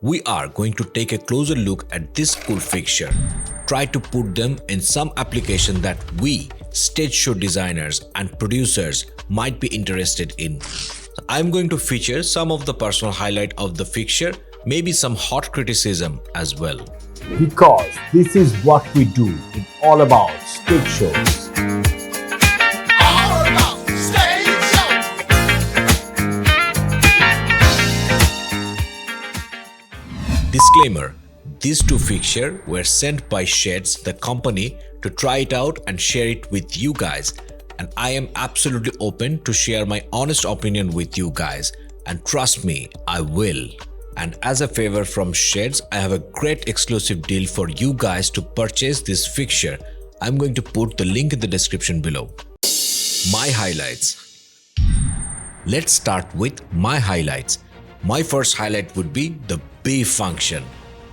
We are going to take a closer look at this cool fixture, try to put them in some application that we, stage show designers and producers might be interested in. I'm going to feature some of the personal highlight of the fixture, maybe some hot criticism as well. Because this is what we do. It's all about stage shows. Disclaimer: these two fixtures were sent by SHEHDS, the company, to try it out and share it with you guys. And I am absolutely open to share my honest opinion with you guys. And trust me, I will. And as a favor from SHEHDS, I have a great exclusive deal for you guys to purchase this fixture. I'm going to put the link in the description below. My highlights. Let's start with my highlights. My first highlight would be the B function.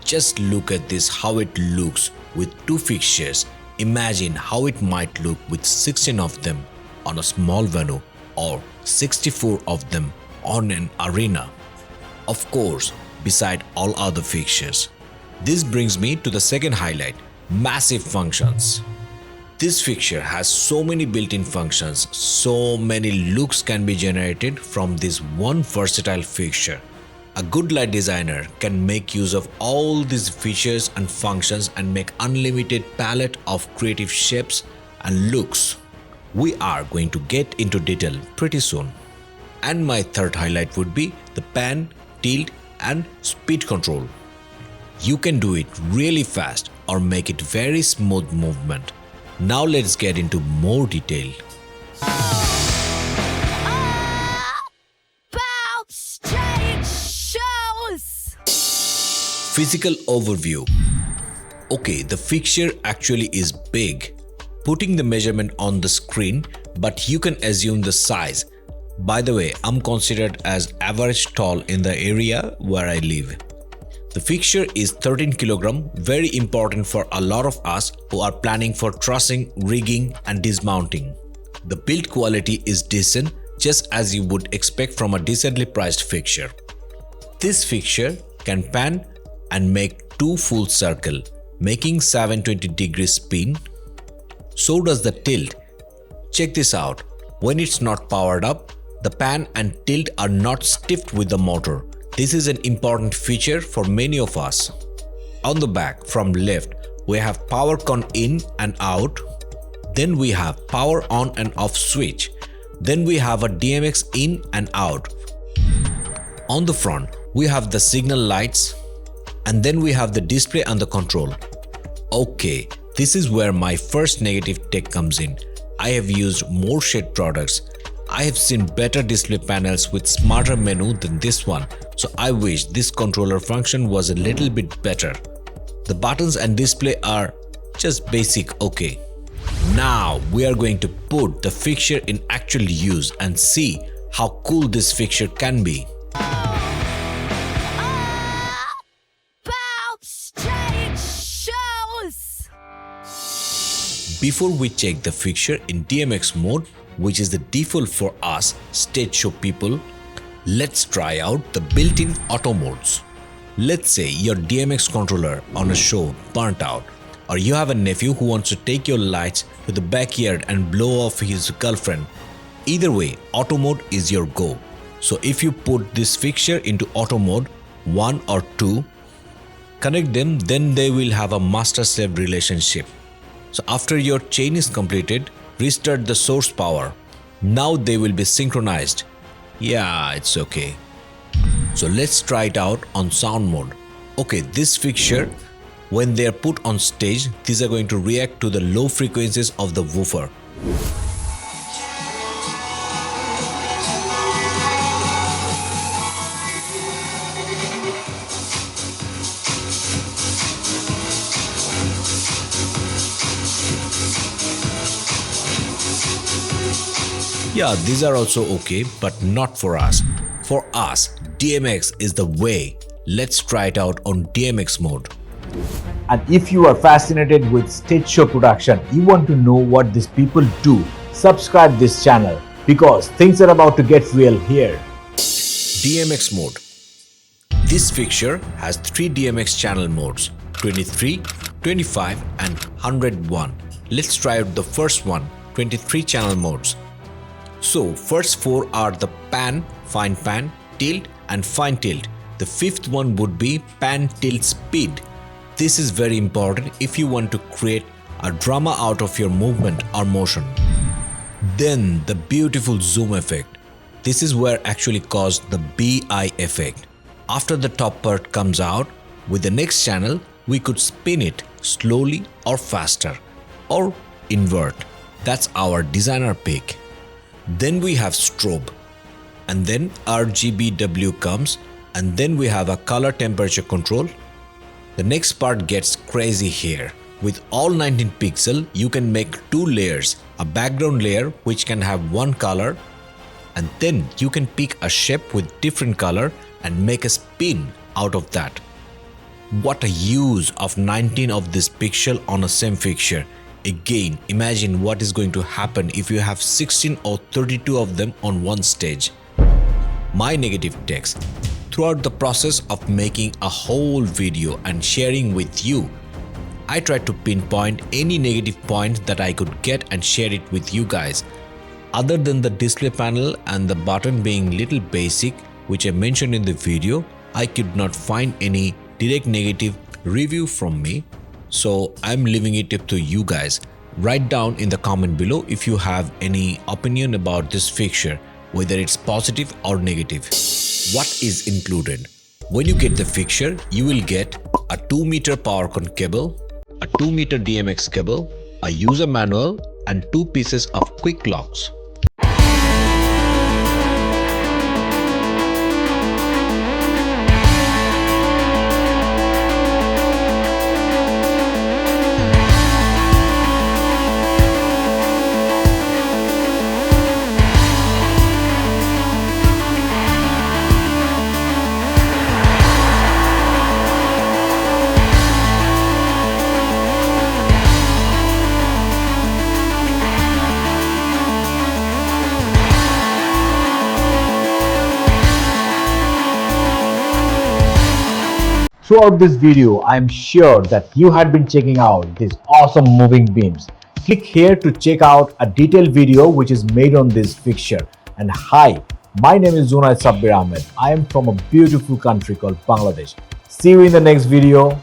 Just look at this, how it looks with two fixtures. Imagine how it might look with 16 of them on a small venue or 64 of them on an arena. Of course, beside all other fixtures. This brings me to the second highlight, massive functions. This fixture has so many built-in functions, so many looks can be generated from this one versatile fixture. A good light designer can make use of all these features and functions and make unlimited palette of creative shapes and looks. We are going to get into detail pretty soon. And my third highlight would be the pan, tilt and speed control. You can do it really fast or make it very smooth movement. Now let's get into more detail. About stage shows. Physical overview. Okay, the fixture actually is big. Putting the measurement on the screen, but you can assume the size. By the way, I'm considered as average tall in the area where I live. The fixture is 13 kg, very important for a lot of us who are planning for trussing, rigging and dismounting. The build quality is decent, just as you would expect from a decently priced fixture. This fixture can pan and make two full circle, making 720 degrees spin. So does the tilt. Check this out. When it's not powered up, the pan and tilt are not stiffed with the motor. This is an important feature for many of us. On the back, from left, we have power con in and out. Then we have power on and off switch. Then we have a DMX in and out. On the front, we have the signal lights. And then we have the display and the control. Okay, this is where my first negative take comes in. I have used more SHEHDS products. I have seen better display panels with smarter menu than this one, so I wish this controller function was a little bit better. The buttons and display are just basic okay. Now we are going to put the fixture in actual use and see how cool this fixture can be. About stage shows. Before we check the fixture in DMX mode, which is the default for us stage show people, let's try out the built-in auto modes. Let's say your DMX controller on a show burnt out, or you have a nephew who wants to take your lights to the backyard and blow off his girlfriend. Either way, auto mode is your go. So if you put this fixture into auto mode 1 or 2, connect them, then they will have a master-slave relationship. So after your chain is completed, restart the source power. Now they will be synchronized. Yeah, it's okay. So let's try it out on sound mode. Okay, this fixture, when they are put on stage, these are going to react to the low frequencies of the woofer. Yeah, these are also okay, but not for us. For us, DMX is the way. Let's try it out on DMX mode. And if you are fascinated with stage show production, you want to know what these people do, subscribe this channel because things are about to get real here. DMX mode. This fixture has 3 DMX channel modes, 23, 25 and 101. Let's try out the first one, 23 channel modes. So first 4 are the pan, fine pan, tilt and fine tilt. The 5th one would be pan tilt speed. This is very important if you want to create a drama out of your movement or motion. Then the beautiful zoom effect. This is where actually caused the BI effect. After the top part comes out, with the next channel, we could spin it slowly or faster or invert. That's our designer pick. Then we have strobe, and then RGBW comes, and then we have a color temperature control. The next part gets crazy here. With all 19 pixels, you can make 2 layers, a background layer which can have one color, and then you can pick a shape with different color and make a spin out of that. What a use of 19 of this pixel on a same fixture. Again, imagine what is going to happen if you have 16 or 32 of them on one stage. My negative text. Throughout the process of making a whole video and sharing with you, I tried to pinpoint any negative point that I could get and share it with you guys. Other than the display panel and the button being little basic, which I mentioned in the video, I could not find any direct negative review from me. So I'm leaving it up to you guys. Write down in the comment below if you have any opinion about this fixture, whether it's positive or negative. What is included? When you get the fixture, you will get a 2-meter power cord cable, a 2-meter DMX cable, a user manual and 2 pieces of quick locks. Throughout this video, I'm sure that you had been checking out these awesome moving beams. Click here to check out a detailed video which is made on this fixture. And hi, my name is Junaid Sabbir Ahmed. I am from a beautiful country called Bangladesh. See you in the next video.